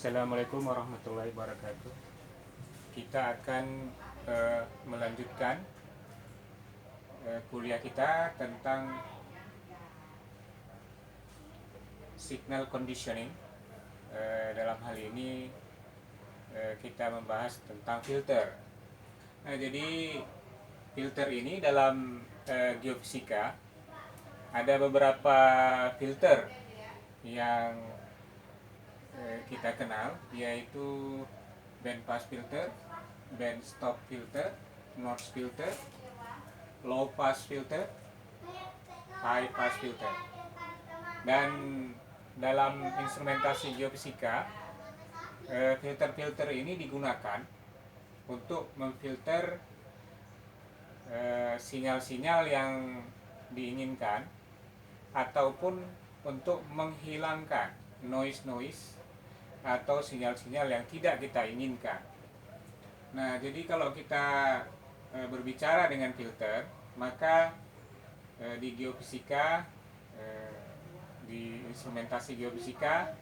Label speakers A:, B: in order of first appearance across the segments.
A: Assalamualaikum warahmatullahi wabarakatuh. Kita akan melanjutkan kuliah kita tentang signal conditioning. Dalam hal ini kita membahas tentang filter. Nah, jadi filter ini dalam geofisika ada beberapa filter yang kita kenal, yaitu band pass filter, band stop filter, notch filter, low pass filter, high pass filter. Dan dalam instrumentasi geofisika, filter-filter ini digunakan untuk memfilter sinyal-sinyal yang diinginkan ataupun untuk menghilangkan noise atau sinyal-sinyal yang tidak kita inginkan. Nah, jadi kalau kita berbicara dengan filter, maka di geofisika, di instrumentasi geofisika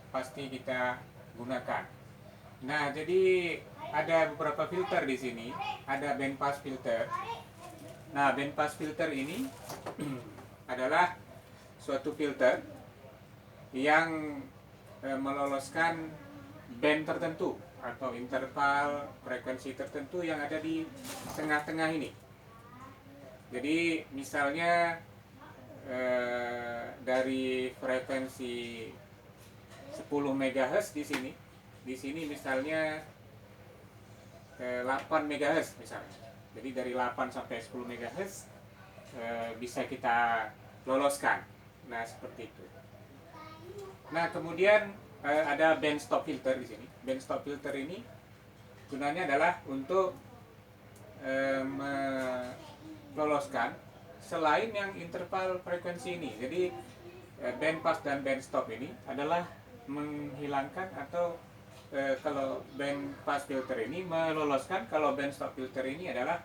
A: pasti kita gunakan. Nah, jadi ada beberapa filter di sini. Ada band pass filter. Nah, band pass filter ini adalah suatu filter yang meloloskan band tertentu atau interval frekuensi tertentu yang ada di tengah-tengah ini. Jadi misalnya dari frekuensi 10 MHz di sini misalnya 8 MHz misalnya. Jadi dari 8 sampai 10 MHz bisa kita loloskan. Nah, seperti itu. Nah, kemudian ada band stop filter di sini. Band stop filter ini gunanya adalah untuk meloloskan selain yang interval frekuensi ini. Jadi band pass dan band stop ini adalah menghilangkan atau kalau band pass filter ini meloloskan, kalau band stop filter ini adalah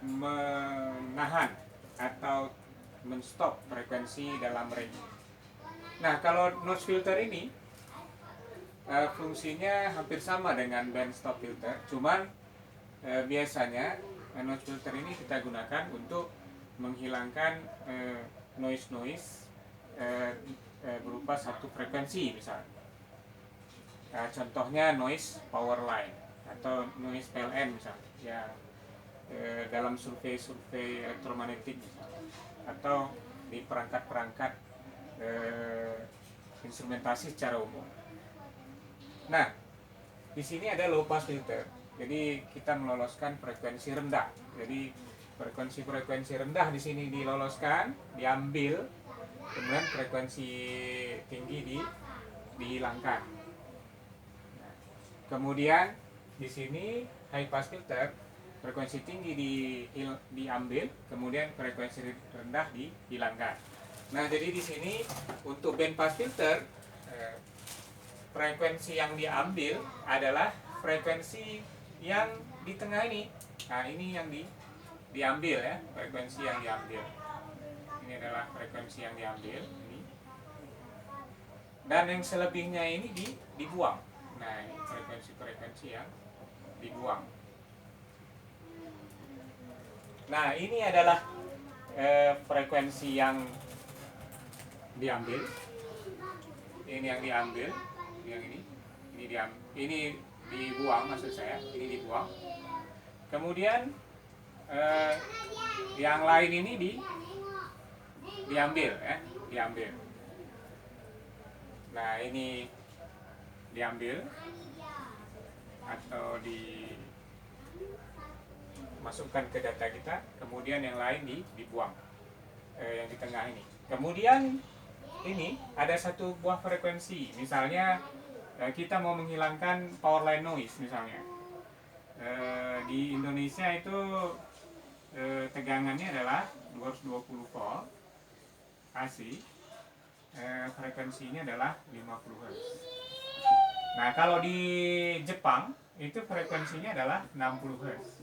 A: menahan atau menstop frekuensi dalam range. Nah, kalau notch filter ini fungsinya hampir sama dengan band stop filter, cuman biasanya notch filter ini kita gunakan untuk menghilangkan noise berupa satu frekuensi misalnya. Contohnya noise power line atau noise PLN misalnya, ya dalam survei elektromagnetik misalnya, atau di perangkat-perangkat instrumentasi secara umum. Nah, di sini ada low pass filter. Jadi kita meloloskan frekuensi rendah. Jadi frekuensi rendah di sini diloloskan, diambil, kemudian frekuensi tinggi dihilangkan. Nah, kemudian di sini high pass filter, frekuensi tinggi diambil, kemudian frekuensi rendah dihilangkan. Nah, jadi di sini untuk band pass filter, frekuensi yang diambil adalah frekuensi yang di tengah ini. Nah, ini yang diambil ya, frekuensi yang diambil. Ini adalah frekuensi yang diambil ini. Dan yang selebihnya ini dibuang. Nah, ini frekuensi yang dibuang. Nah, ini adalah frekuensi yang diambil. Ini yang diambil, yang ini dibuang, maksud saya, ini dibuang. Kemudian yang lain ini diambil ya, diambil. Nah, ini diambil atau dimasukkan ke data kita, kemudian yang lain dibuang, yang di tengah ini. Kemudian ini ada satu buah frekuensi, misalnya kita mau menghilangkan power line noise misalnya. Di Indonesia itu tegangannya adalah 220 volt AC, frekuensinya adalah 50 Hz. Nah, kalau di Jepang itu frekuensinya adalah 60 Hz.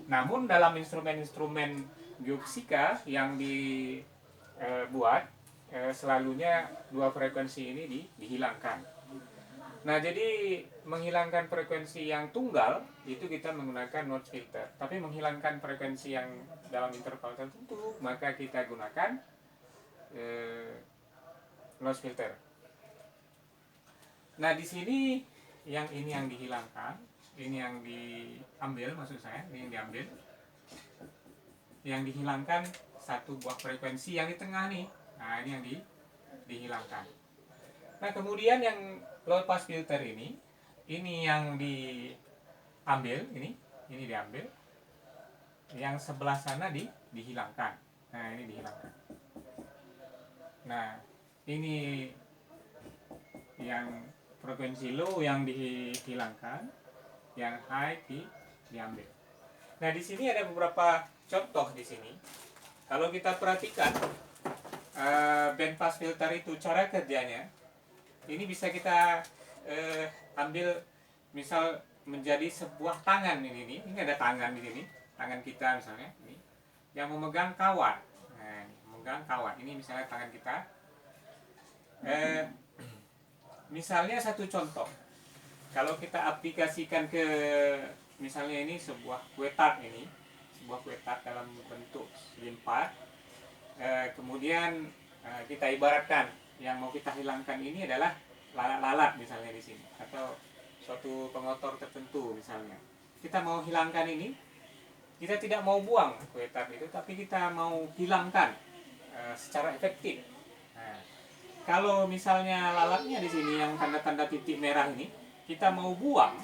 A: Namun dalam instrumen-instrumen geofisika yang dibuat selalunya dua frekuensi ini dihilangkan. Nah, jadi menghilangkan frekuensi yang tunggal itu kita menggunakan notch filter. Tapi menghilangkan frekuensi yang dalam interval tertentu, maka kita gunakan notch filter. Nah, di sini ini yang dihilangkan, ini yang diambil, maksud saya, ini yang diambil. Yang dihilangkan satu buah frekuensi yang di tengah nih. Nah, ini yang dihilangkan. Nah, kemudian yang low pass filter ini yang diambil, ini diambil. Yang sebelah sana dihilangkan. Nah, ini dihilangkan. Nah, ini yang frekuensi low yang dihilangkan, yang high diambil. Nah, di sini ada beberapa contoh di sini. Kalau kita perhatikan band pass filter itu cara kerjanya, ini bisa kita ambil misal menjadi sebuah tangan ini ada tangan di sini, tangan kita misalnya ini yang memegang kawat. Nah, memegang kawat ini misalnya tangan kita. Misalnya satu contoh, kalau kita aplikasikan ke misalnya ini sebuah kue tart dalam bentuk limpat, kemudian kita ibaratkan yang mau kita hilangkan ini adalah lalat misalnya di sini, atau suatu pengotor tertentu misalnya. Kita mau hilangkan ini, kita tidak mau buang kue tart itu, tapi kita mau hilangkan secara efektif. Nah, kalau misalnya lalatnya di sini yang tanda-tanda titik merah ini, kita mau buang,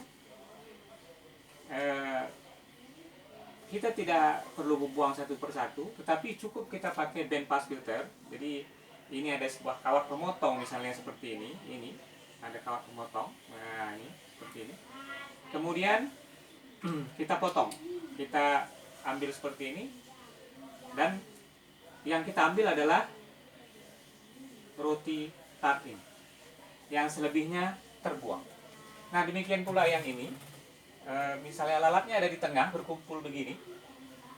A: kita tidak perlu membuang satu persatu, tetapi cukup kita pakai band pass filter. Jadi ini ada sebuah kawat pemotong misalnya seperti ini ada kawat pemotong. Nah, ini seperti ini. Kemudian kita potong, kita ambil seperti ini, dan yang kita ambil adalah roti tart ini. Yang selebihnya terbuang. Nah, demikian pula yang ini. Misalnya lalatnya ada di tengah berkumpul begini.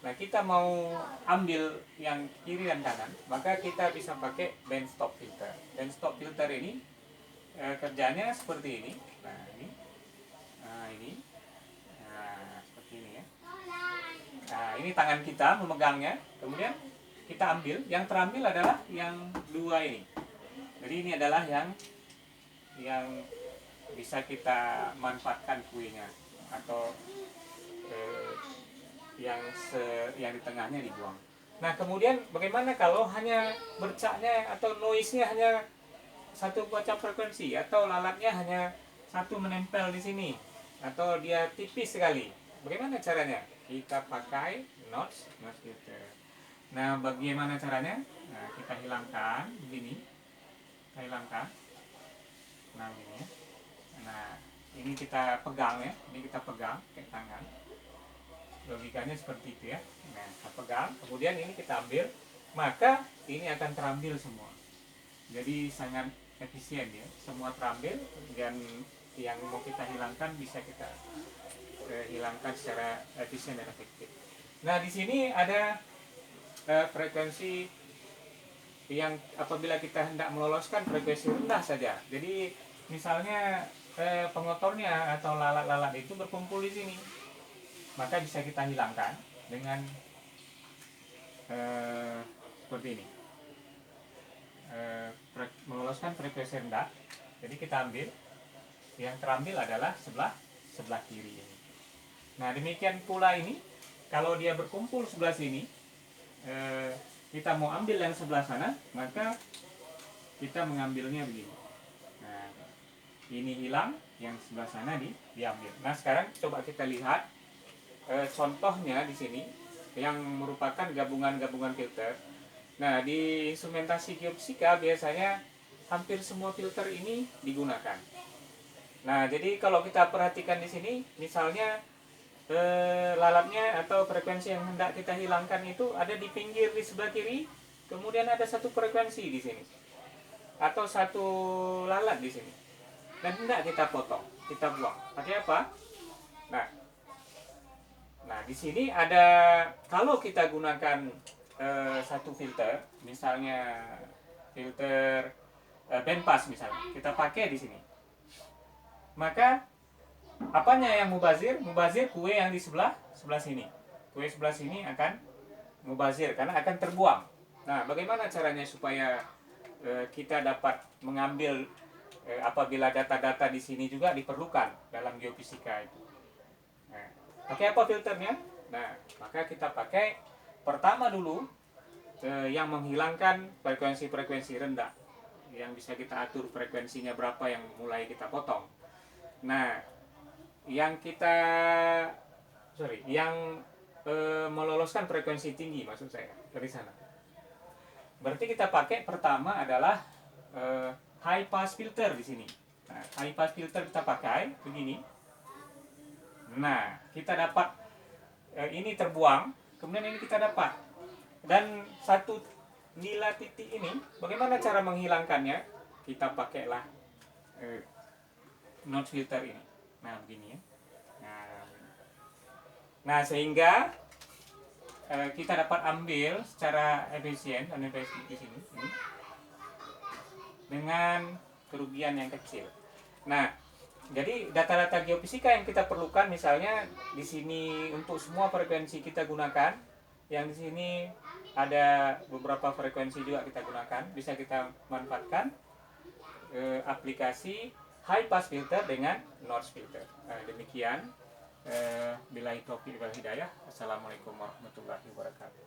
A: Nah, kita mau ambil yang kiri dan kanan, maka kita bisa pakai band stop filter. Band stop filter ini kerjanya seperti ini. Nah, ini seperti ini ya. Nah, ini tangan kita memegangnya, kemudian kita ambil. Yang terambil adalah yang dua ini. Jadi ini adalah yang bisa kita manfaatkan kuenya, atau yang di tengahnya dibuang. Nah, kemudian bagaimana kalau hanya bercaknya atau noise-nya hanya satu macam frekuensi, atau lalatnya hanya satu menempel di sini, atau dia tipis sekali? Bagaimana caranya? Kita pakai notch filter. Nah, bagaimana caranya? Nah, kita hilangkan begini. Kita hilangkan. Nah, ini ya. Nah, ini kita pegang ya. Ini kita pegang pakai tangan. Logikanya seperti itu ya. Nah, kita pegang, kemudian ini kita ambil, maka ini akan terambil semua. Jadi sangat efisien ya. Semua terambil, dan yang mau kita hilangkan bisa kita hilangkan secara efisien dan efektif. Nah, di sini ada frekuensi yang apabila kita hendak meloloskan frekuensi rendah saja. Jadi misalnya pengotornya atau lalat-lalat itu berkumpul di sini, maka bisa kita hilangkan dengan seperti ini. Meloloskan frekuensi rendah. Jadi kita ambil, yang terambil adalah sebelah kiri ini. Nah, demikian pula ini, kalau dia berkumpul sebelah sini, kita mau ambil yang sebelah sana, maka kita mengambilnya begini. Nah, ini hilang, yang sebelah sana diambil. Nah, sekarang coba kita lihat contohnya di sini yang merupakan gabungan-gabungan filter. Nah, di instrumentasi geofisika biasanya hampir semua filter ini digunakan. Nah, jadi kalau kita perhatikan di sini, misalnya lalatnya atau frekuensi yang hendak kita hilangkan itu ada di pinggir di sebelah kiri, kemudian ada satu frekuensi di sini, atau satu lalat di sini, dan hendak kita potong, kita buang. Pakai apa? Nah, di sini ada, kalau kita gunakan satu filter, misalnya filter band pass misalnya, kita pakai di sini. maka apanya yang mubazir? Mubazir kue yang di sebelah sini. Kue sebelah sini akan mubazir karena akan terbuang. Nah, bagaimana caranya supaya kita dapat mengambil apabila data-data di sini juga diperlukan dalam geofisika itu? Nah, pakai apa filternya? Nah, maka kita pakai pertama dulu yang menghilangkan frekuensi-frekuensi rendah, yang bisa kita atur frekuensinya berapa yang mulai kita potong. Nah, yang meloloskan frekuensi tinggi maksud saya dari sana. Berarti kita pakai pertama adalah high pass filter di sini. Nah, high pass filter kita pakai begini. Nah, kita dapat ini terbuang, kemudian ini kita dapat. Dan satu nilai titik ini, bagaimana cara menghilangkannya? Kita pakailah notch filter ini. Nah, begini ya. Nah, sehingga kita dapat ambil secara efisien dan efektif di sini dengan kerugian yang kecil. Nah, jadi data-data geofisika yang kita perlukan misalnya di sini untuk semua frekuensi kita gunakan, yang di sini ada beberapa frekuensi juga kita gunakan, bisa kita manfaatkan aplikasi high pass filter dengan notch filter. Demikian. Billahi taufiq wal hidayah. Assalamualaikum warahmatullahi wabarakatuh.